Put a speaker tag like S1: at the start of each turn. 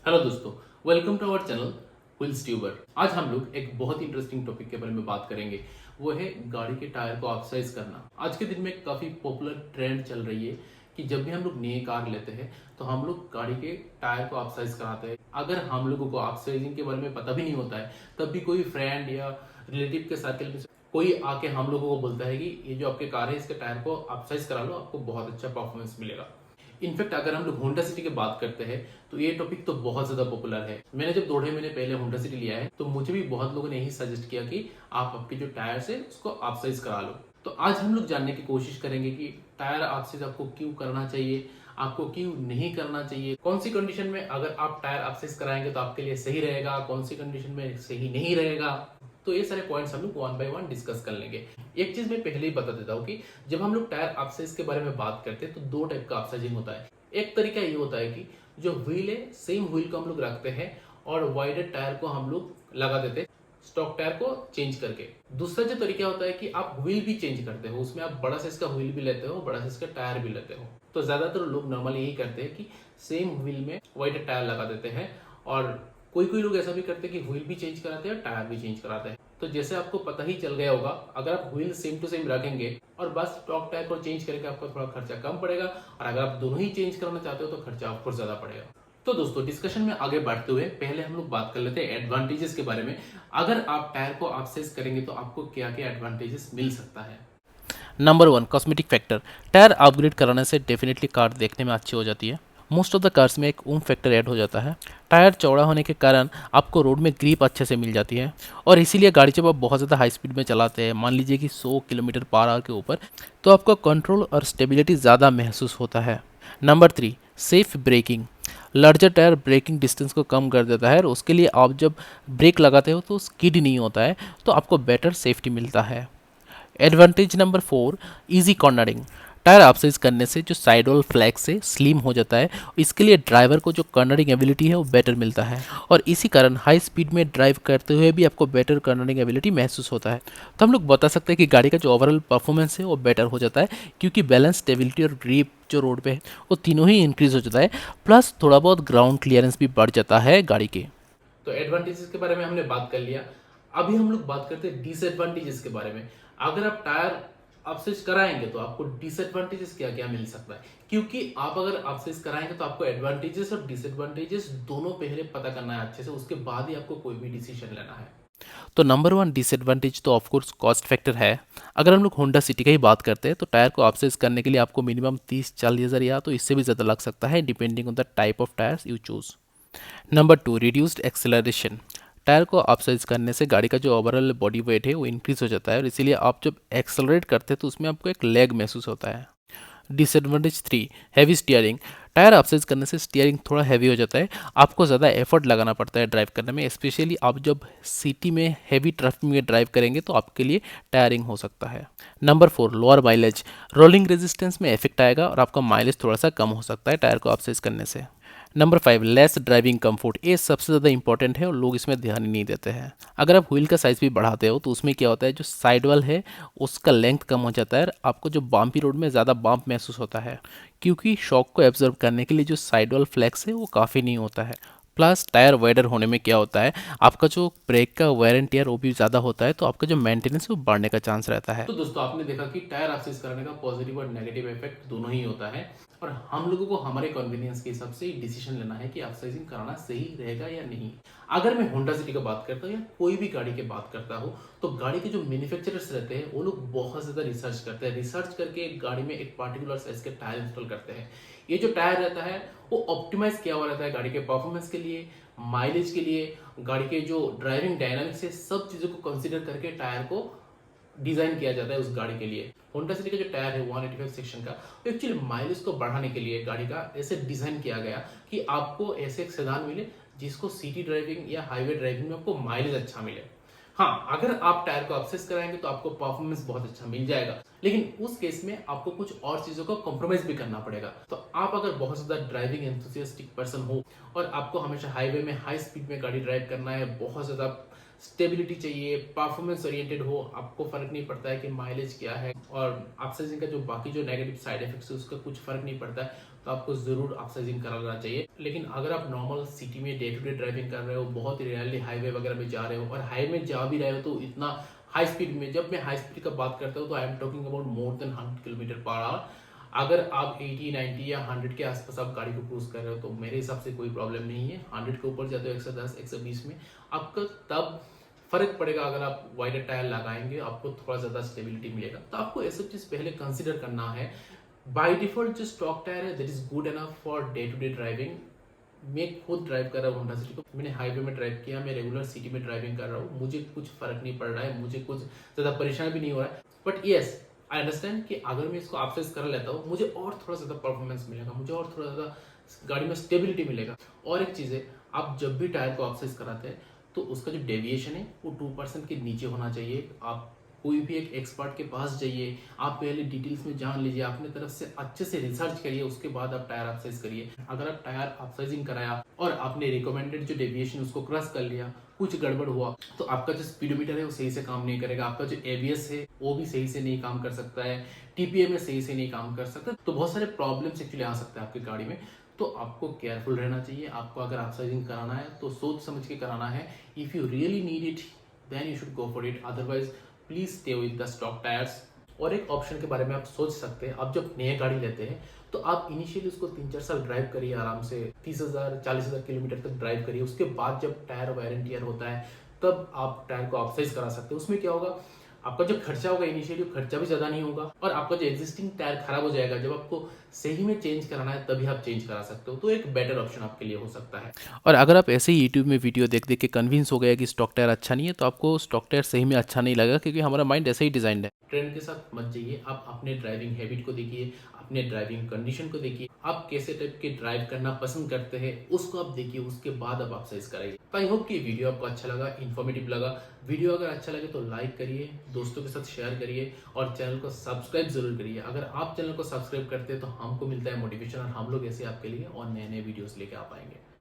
S1: Hello दोस्तों, welcome to our channel Wheels Tuber. आज हम लोग एक बहुत ही इंटरेस्टिंग टॉपिक के बारे में बात करेंगे। वो है गाड़ी के टायर को ऑप्साइज करना। आज के दिन में काफी पॉपुलर ट्रेंड चल रही है कि जब भी हम लोग नई कार लेते हैं तो हम लोग गाड़ी के टायर को ऑप्साइज कराते हैं। अगर हम लोगों को ऑप्साइजिंग के बारे में पता भी नहीं होता है, तब भी कोई फ्रेंड या रिलेटिव के सर्कल में कोई आके हम लोगों को बोलता है कि ये जो आपके कार है इसके टायर को ऑप्साइज करा लो, आपको बहुत अच्छा परफॉर्मेंस मिलेगा। इनफैक्ट अगर हम लोग होंडा सिटी की बात करते हैं तो ये टॉपिक तो बहुत ज्यादा पॉपुलर है। मैंने जब 2 महीने पहले होंडा सिटी लिया है तो मुझे भी बहुत लोगों ने यही सजेस्ट किया कि आप आपके जो टायर्स है उसको ऑप्साइज करा लो। तो आज हम लोग जानने की कोशिश करेंगे कि टायर ऑप्साइज आपको क्यों करना चाहिए, आपको क्यों नहीं करना चाहिए, कौन सी कंडीशन में अगर आप टायर ऑप्साइज कराएंगे तो आपके लिए सही रहेगा, कौन सी कंडीशन में सही नहीं रहेगा। तो ये सारे पॉइंट्स हम लोग वन बाय वन डिस्कस कर लेंगे। एक चीज मैं पहले ही बता देता हूँ कि जब हम लोग टायर ऑप्साइज के बारे में बात करते हैं तो दो टाइप का ऑप्साइजिंग होता है। एक तरीका ये होता है कि जो व्हील है सेम व्हील को हम लोग रखते हैं और वाइडर टायर को हम लोग लगा देते हैं स्टॉक टायर को चेंज करके। दूसरा जो तरीका होता है कि आप व्हील भी चेंज करते हो, उसमें आप बड़ा साइज का व्हील भी लेते हो, बड़ा साइज का टायर भी लेते हो। तो ज्यादातर लोग नॉर्मली यही करते हैं कि सेम व्हील में वाइडर टायर लगा देते हैं, और कोई कोई लोग ऐसा भी करते हैं कि व्हील भी चेंज कराते हैं और टायर भी चेंज कराते हैं। तो जैसे आपको पता ही चल गया होगा, अगर आप व्हील सेम टू सेम रखेंगे और बस स्टॉक टायर को चेंज करेंगे आपको थोड़ा खर्चा कम पड़ेगा, और अगर आप दोनों ही चेंज करना चाहते हो तो खर्चा आपको ज्यादा पड़ेगा। तो दोस्तों, डिस्कशन में आगे बढ़ते हुए पहले हम लोग बात कर लेते हैं एडवांटेजेस के बारे में। अगर आप टायर को ऑप्साइज करेंगे तो आपको क्या क्या एडवांटेजेस मिल सकता है।
S2: Number one, cosmetic factor. Tyre upgrade कराने से डेफिनेटली कार देखने में अच्छी हो जाती है। मोस्ट ऑफ द कार्स में एक फैक्टर ऐड हो जाता है। टायर चौड़ा होने के कारण आपको रोड में ग्रिप अच्छे से मिल जाती है, और इसीलिए गाड़ी जब आप बहुत ज़्यादा हाई स्पीड में चलाते हैं, मान लीजिए कि 100 किलोमीटर पर आवर के ऊपर, तो आपको कंट्रोल और स्टेबिलिटी ज़्यादा महसूस होता है। Number three, safe braking. Larger tyre braking distance को कम कर देता है, और उसके लिए आप जब ब्रेक लगाते हो तो स्किड नहीं होता है, तो आपको बेटर सेफ्टी मिलता है। Advantage number four, easy cornering. Tyre upsize करने से जो साइड वॉल फ्लैग से स्लिम हो जाता है, इसके लिए ड्राइवर को जो कॉर्नरिंग एबिलिटी है वो बेटर मिलता है, और इसी कारण हाई स्पीड में ड्राइव करते हुए भी आपको बेटर कॉर्नरिंग एबिलिटी महसूस होता है। तो हम लोग बता सकते हैं कि गाड़ी का जो ओवरऑल परफॉर्मेंस है वो बेटर हो जाता है, क्योंकि बैलेंस, स्टेबिलिटी और ग्रिप जो रोड पे है वो तीनों ही इंक्रीज हो जाता है, प्लस थोड़ा बहुत ग्राउंड क्लियरेंस भी बढ़ जाता है गाड़ी के।
S1: तो एडवांटेजेस के बारे में हमने बात कर लिया। अभी हम लोग बात करते हैं डिसएडवांटेजेस के बारे में। अगर आप टायर अपसेस कराएंगे तो आपको डिसएडवांटेजेस क्या क्या मिल सकता है, क्योंकि आप अगर अपसेस कराएंगे तो आपको एडवांटेजेस और डिसएडवांटेजेस दोनों पहले पता करना है अच्छे से, उसके बाद ही आपको कोई भी डिसीजन लेना है।
S2: तो नंबर वन डिसएडवांटेज तो ऑफकोर्स कॉस्ट फैक्टर है। अगर हम लोग होंडा सिटी का ही बात करते हैं तो टायर को अपसाइज करने के लिए आपको मिनिमम 30-40 हज़ार या तो इससे भी ज़्यादा लग सकता है, depending on the type of tyres you choose. Number two, reduced acceleration. Tyre को अपसाइज करने से गाड़ी का जो ओवरऑल बॉडी वेट है वो इंक्रीज हो जाता है, और इसीलिए आप जब एक्सेलरेट करते हैं तो उसमें आपको एक लेग महसूस होता है। Disadvantage three, heavy steering. Tyre upsize करने से स्टीयरिंग थोड़ा हैवी हो जाता है, आपको ज़्यादा एफर्ट लगाना पड़ता है ड्राइव करने में, स्पेशली आप जब सिटी में हैवी ट्रैफिक में ड्राइव करेंगे तो आपके लिए टायरिंग हो सकता है। Number four, lower mileage. Rolling resistance में इफेक्ट आएगा और आपका माइलेज थोड़ा सा कम हो सकता है टायर को अपसाइज करने से। Number five, less driving comfort. ये सबसे ज़्यादा इंपॉर्टेंट है और लोग इसमें ध्यान ही नहीं देते हैं। अगर आप व्हील का साइज़ भी बढ़ाते हो तो उसमें क्या होता है, जो साइड वाल है उसका लेंथ कम हो जाता है, और आपको जो बम्पी रोड में ज़्यादा बम्प महसूस होता है, क्योंकि शॉक को एब्जॉर्ब करने के लिए जो साइड वाल फ्लैक्स है वो काफ़ी नहीं होता है। प्लस टायर वाइडर होने में क्या होता है, आपका जो ब्रेक का वेयर एंड टियर वो भी ज़्यादा होता है, तो आपका जो मेंटेनेंस है वो बढ़ने का चांस रहता है।
S1: तो दोस्तों, आपने देखा कि टायर एक्सेस करने का पॉजिटिव और नेगेटिव इफेक्ट दोनों ही होता है, और हम लोगों को हमारे कन्वीनियंस के हिसाब से डिसीजन लेना है कि अपसाइजिंग कराना सही रहेगा या नहीं। अगर मैं होंडा सिटी का बात करता हूँ या कोई भी गाड़ी की बात करता हूँ, तो गाड़ी के जो मैन्युफैक्चरर्स रहते हैं वो लोग बहुत ज्यादा रिसर्च करते हैं। रिसर्च करके गाड़ी में एक पर्टिकुलर साइज के टायर इंस्टॉल करते हैं। ये जो टायर रहता है वो ऑप्टिमाइज किया हुआ रहता है गाड़ी के परफॉर्मेंस के लिए, माइलेज के लिए, गाड़ी के जो ड्राइविंग डायनामिक्स है, सब चीजों को कंसिडर करके टायर को डिजाइन किया जाता है उस गाड़ी के लिए। होंडा सिटी का जो टायर है 185 सेक्शन का, वो एक्चुअली माइलेज को बढ़ाने के लिए गाड़ी का ऐसे डिजाइन किया गया कि आपको ऐसे एक सेडान मिले जिसको सिटी ड्राइविंग या हाईवे ड्राइविंग में आपको माइलेज अच्छा मिले। हाँ, अगर आप टायर को अपसेस कराएंगे तो आपको परफॉर्मेंस बहुत अच्छा मिल जाएगा, लेकिन उस केस में आपको कुछ और चीज़ों का कॉम्प्रोमाइज़ भी करना पड़ेगा। तो आप अगर बहुत ज़्यादा ड्राइविंग एंथुसियास्टिक पर्सन हो और आपको हमेशा हाईवे में हाई स्पीड में गाड़ी ड्राइव करना है, बहुत ज़्यादा स्टेबिलिटी चाहिए, परफॉर्मेंस ओरिएंटेड हो, आपको फ़र्क नहीं पड़ता है कि माइलेज क्या है और अपसाइजिंग का जो बाकी जो नेगेटिव साइड इफेक्ट्स है उसका कुछ फ़र्क नहीं पड़ता है, तो आपको ज़रूर अपसाइजिंग कराना चाहिए। लेकिन अगर आप नॉर्मल सिटी में डे टू डे ड्राइविंग कर रहे हो, बहुत ही रेयरली हाईवे वगैरह में जा रहे हो और हाईवे में जा भी रहे हो तो इतना हाई स्पीड में, जब मैं हाई स्पीड का बात करता हूँ तो I am talking about more than 100 kilometre per hour. अगर आप 80, 90 या 100 के आसपास आप गाड़ी को क्रूज कर रहे हो तो मेरे हिसाब से कोई प्रॉब्लम नहीं है। 100 के ऊपर जाते हो 110, 120 में आपका तब फर्क पड़ेगा। अगर आप वाइडर टायर लगाएंगे आपको थोड़ा ज़्यादा स्टेबिलिटी मिलेगा। तो आपको ये सब चीज़ पहले कंसिडर करना है। बाय डिफॉल्ट जो स्टॉक टायर है that is good enough for day to day driving. मैं खुद ड्राइव कर रहा हूँ होंडा सिटी को, मैंने हाईवे में ड्राइव किया, मैं रेगुलर सिटी में ड्राइविंग कर रहा हूँ, मुझे कुछ फर्क नहीं पड़ रहा है, मुझे कुछ ज़्यादा परेशान भी नहीं हो रहा है। बट येस आई अंडरस्टैंड कि अगर मैं इसको अपसाइज कर लेता हूँ मुझे और थोड़ा ज़्यादा परफॉर्मेंस मिलेगा, मुझे और थोड़ा ज़्यादा गाड़ी में स्टेबिलिटी मिलेगा। और एक चीज़ है, आप जब भी टायर को अपसाइज कराते हैं तो उसका जो डेविएशन है वो 2% के नीचे होना चाहिए। आप कोई भी एक एक्सपर्ट के पास जाइए, आप पहले डिटेल्स में जान लीजिए, अपने तरफ से अच्छे से रिसर्च करिए, उसके बाद आप टायर अपसाइज करिए। अगर आप टायर अपसाइजिंग कराया और आपने रिकमेंडेड जो डेविएशन उसको क्रॉस कर लिया, कुछ गड़बड़ हुआ तो आपका जो स्पीडोमीटर है वो सही से काम नहीं करेगा, आपका जो एबीएस है वो भी सही से नहीं काम कर सकता है, टीपीएम में सही से नहीं काम कर सकता, तो बहुत सारे प्रॉब्लम्स एक्चुअली आ सकते हैं आपकी गाड़ी में। तो आपको केयरफुल रहना चाहिए। आपको अगर अपसाइजिंग कराना है तो सोच समझ के कराना है। If you really need it then you should go for it, otherwise please stay with the stock tyres. और एक ऑप्शन के बारे में आप सोच सकते हैं, आप जब नए गाड़ी लेते हैं तो आप इनिशियली उसको 3-4 साल ड्राइव करिए आराम से, 30,000 40,000 किलोमीटर तक ड्राइव करिए। उसके बाद जब टायर वायर एंड टियर होता है तब आप टायर को अपसाइज करा सकते हैं। उसमें क्या होगा, आपका जो खर्चा होगा इनिशियली खर्चा भी ज़्यादा नहीं होगा और आपका जो एग्जिस्टिंग टायर खराब हो जाएगा, जब आपको सही में चेंज कराना है तभी आप चेंज करा सकते हो। तो एक बेटर ऑप्शन आपके लिए हो सकता है।
S2: और अगर आप ऐसे ही यूट्यूब में वीडियो देख देख के कन्विंस हो गए कि स्टॉक टायर अच्छा नहीं है, तो आपको स्टॉक टायर सही में अच्छा नहीं लगेगा, क्योंकि हमारा माइंड ऐसे ही डिजाइंड है।
S1: ट्रेंड के साथ मत जाइए, आप अपने ड्राइविंग हैबिट को देखिए, अपने ड्राइविंग कंडीशन को देखिए, आप कैसे टाइप के ड्राइव करना पसंद करते हैं उसको आप देखिए, उसके बाद आप एक्सरसाइज कराइए। तो आई होप कि वीडियो आपको अच्छा लगा, इन्फॉर्मेटिव लगा। वीडियो अगर अच्छा लगे तो लाइक करिए, दोस्तों के साथ शेयर करिए और चैनल को सब्सक्राइब जरूर करिए। अगर आप चैनल को सब्सक्राइब करते हैं तो हमको मिलता है मोटिवेशन और हम लोग ऐसे आपके लिए और नए नए वीडियोस लेके आ पाएंगे।